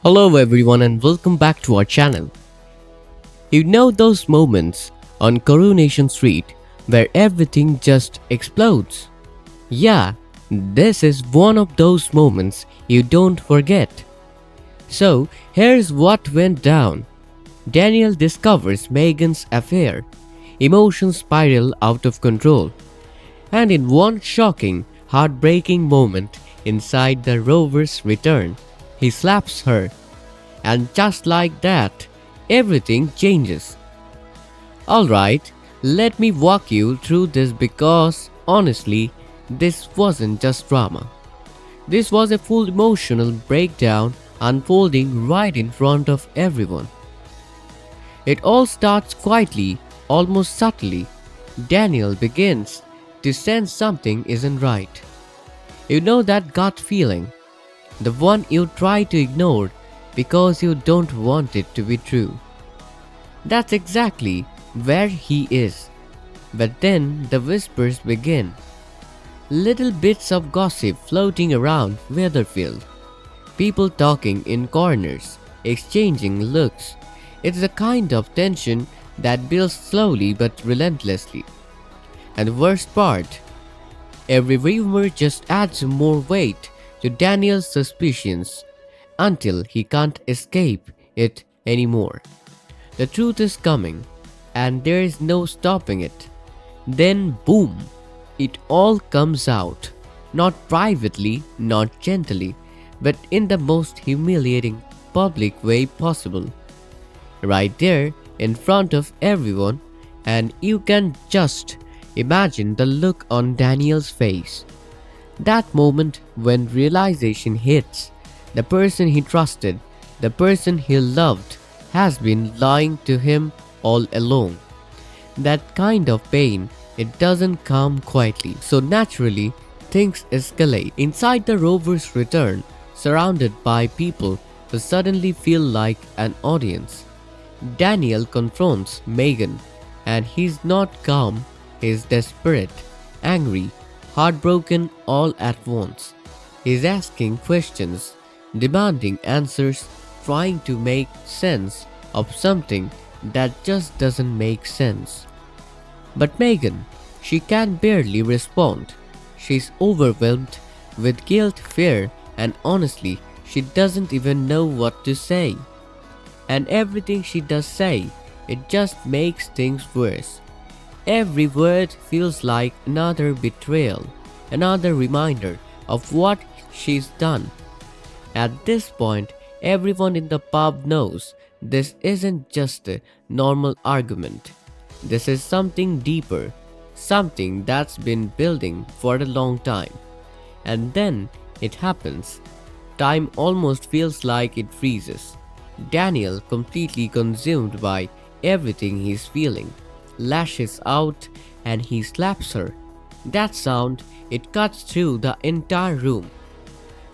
Hello everyone and welcome back to our channel. You know those moments on Coronation Street where everything just explodes? Yeah, this is one of those moments you don't forget. So here's what went down. Daniel discovers Megan's affair. Emotions spiral out of control. And in one shocking, heartbreaking moment inside the rover's return, he slaps her. And just like that, everything changes. Alright, let me walk you through this because honestly, this wasn't just drama. This was a full emotional breakdown unfolding right in front of everyone. It all starts quietly, almost subtly. Daniel begins to sense something isn't right. You know that gut feeling, the one you try to ignore because you don't want it to be true. That's exactly where he is. But then the whispers begin. Little bits of gossip floating around Weatherfield. People talking in corners, exchanging looks. It's the kind of tension that builds slowly but relentlessly. And the worst part, every rumor just adds more weight to Daniel's suspicions until he can't escape it anymore. The truth is coming, and there is no stopping it. Then, boom, it all comes out. Not privately, not gently, but in the most humiliating public way possible. Right there, in front of everyone, and you can just imagine the look on Daniel's face. That moment when realization hits. The person he trusted, the person he loved, has been lying to him all along. That kind of pain, it doesn't come quietly, so naturally, things escalate. Inside the rover's return, surrounded by people who suddenly feel like an audience, Daniel confronts Megan, and he's not calm, he's desperate, angry, heartbroken all at once. He's asking questions, demanding answers, trying to make sense of something that just doesn't make sense. But Megan, she can barely respond. She's overwhelmed with guilt, fear, and honestly, she doesn't even know what to say. And everything she does say, it just makes things worse. Every word feels like another betrayal, another reminder of what she's done. At this point, everyone in the pub knows this isn't just a normal argument. This is something deeper, something that's been building for a long time. And then it happens. Time almost feels like it freezes. Daniel, completely consumed by everything he's feeling, lashes out and he slaps her. That sound, it cuts through the entire room.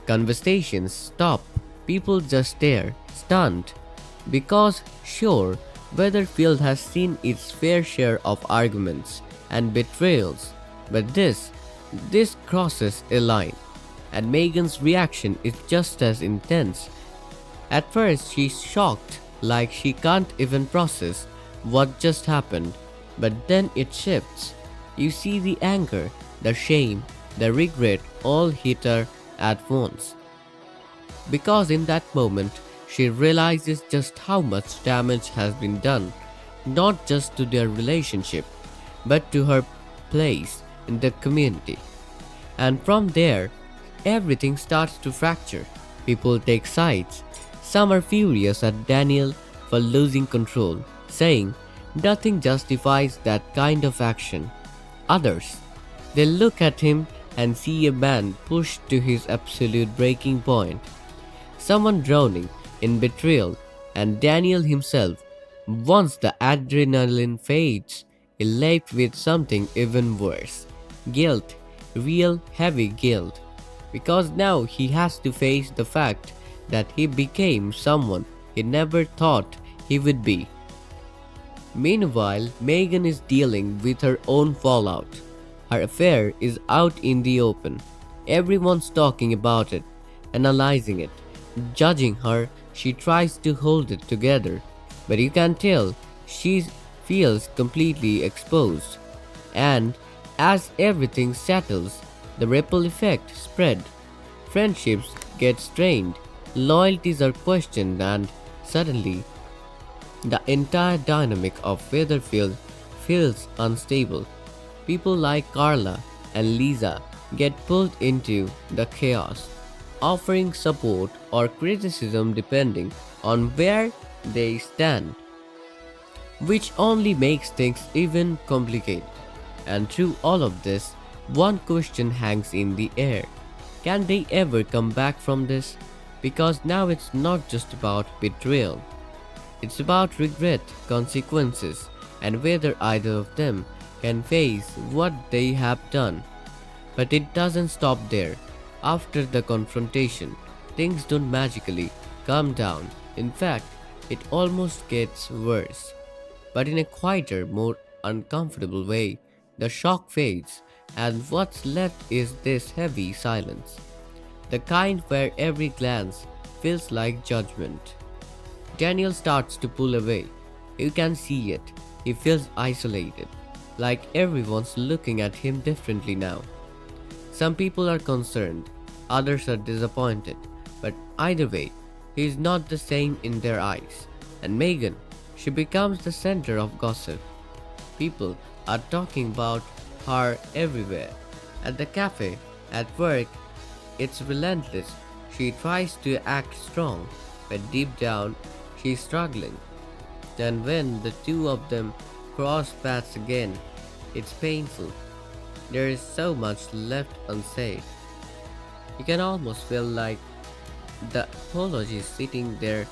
Conversations stop, people just stare, stunned. Because sure, Weatherfield has seen its fair share of arguments and betrayals, but this crosses a line. And Megan's reaction is just as intense. At first she's shocked, like she can't even process what just happened, but then it shifts. You see the anger, the shame, the regret all hit her at once. Because in that moment, she realizes just how much damage has been done, not just to their relationship, but to her place in the community. And from there, everything starts to fracture. People take sides. Some are furious at Daniel for losing control, saying nothing justifies that kind of action. Others, they look at him and see a man pushed to his absolute breaking point. Someone drowning in betrayal, and Daniel himself, once the adrenaline fades, is left with something even worse. Guilt, real heavy guilt. Because now he has to face the fact that he became someone he never thought he would be. Meanwhile, Megan is dealing with her own fallout. Her affair is out in the open. Everyone's talking about it, analyzing it, judging her She tries to hold it together, but you can tell she feels completely exposed. And as everything settles, the ripple effect spread. Friendships get strained, loyalties are questioned, and suddenly the entire dynamic of Weatherfield feels unstable. People like Carla and Lisa get pulled into the chaos, offering support or criticism depending on where they stand, which only makes things even complicated. And through all of this, one question hangs in the air. Can they ever come back from this? Because now it's not just about betrayal, it's about regret, consequences, and whether either of them can face what they have done. But it doesn't stop there. After the confrontation, things don't magically calm down. In fact, it almost gets worse. But in a quieter, more uncomfortable way, the shock fades, and what's left is this heavy silence. The kind where every glance feels like judgment. Daniel starts to pull away. You can see it. He feels isolated, like everyone's looking at him differently now. Some people are concerned, others are disappointed, but either way, he is not the same in their eyes. And Megan, she becomes the center of gossip. People are talking about her everywhere. At the cafe, at work, it's relentless. She tries to act strong, but deep down, she's struggling. And when the two of them cross paths again, it's painful. There is so much left unsaid. You can almost feel like the apology is sitting there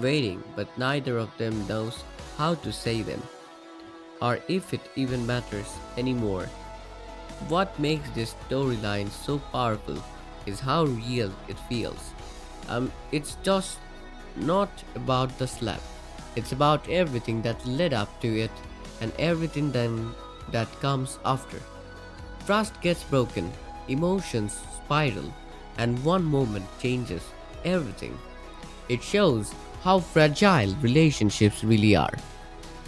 waiting, but neither of them knows how to say them, or if it even matters anymore. What makes this storyline so powerful is how real it feels. It's just not about the slap. It's about everything that led up to it and everything then that comes after. Trust gets broken, emotions spiral, and one moment changes everything. It shows how fragile relationships really are.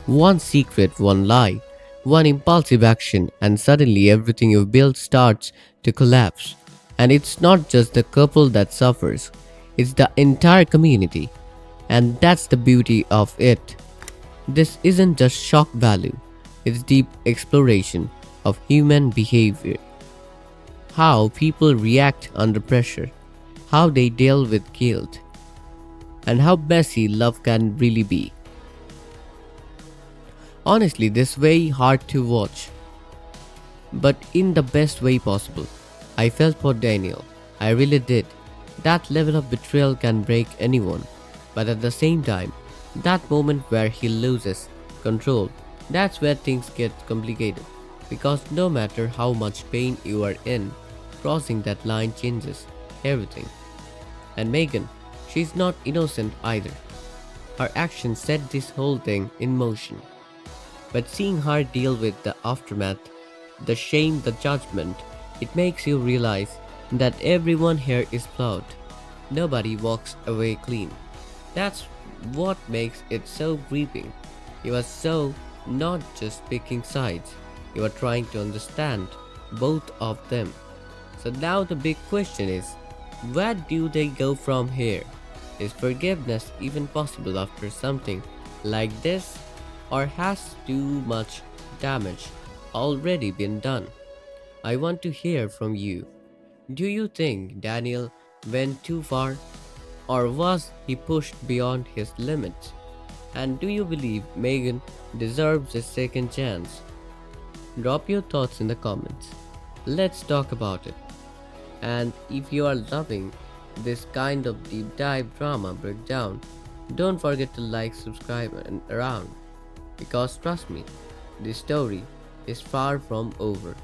One secret, one lie, one impulsive action, and suddenly everything you've built starts to collapse. And it's not just the couple that suffers, it's the entire community. And that's the beauty of it. This isn't just shock value, it's deep exploration of human behavior. How people react under pressure, how they deal with guilt, and how messy love can really be. Honestly, this way hard to watch, but in the best way possible. I felt for Daniel. I really did. That level of betrayal can break anyone, but at the same time, that moment where he loses control, that's where things get complicated. Because no matter how much pain you are in, crossing that line changes everything. And Megan, she's not innocent either. Her actions set this whole thing in motion. But seeing her deal with the aftermath, the shame, the judgment, it makes you realize that everyone here is flawed. Nobody walks away clean. That's what makes it so gripping. You are so not just picking sides, you are trying to understand both of them. So now the big question is, where do they go from here? Is forgiveness even possible after something like this? Or has too much damage already been done? I want to hear from you. Do you think Daniel went too far? Or was he pushed beyond his limits? And do you believe Megan deserves a second chance? Drop your thoughts in the comments. Let's talk about it. And if you are loving this kind of deep dive drama breakdown, don't forget to like, subscribe, and around. Because trust me, this story is far from over.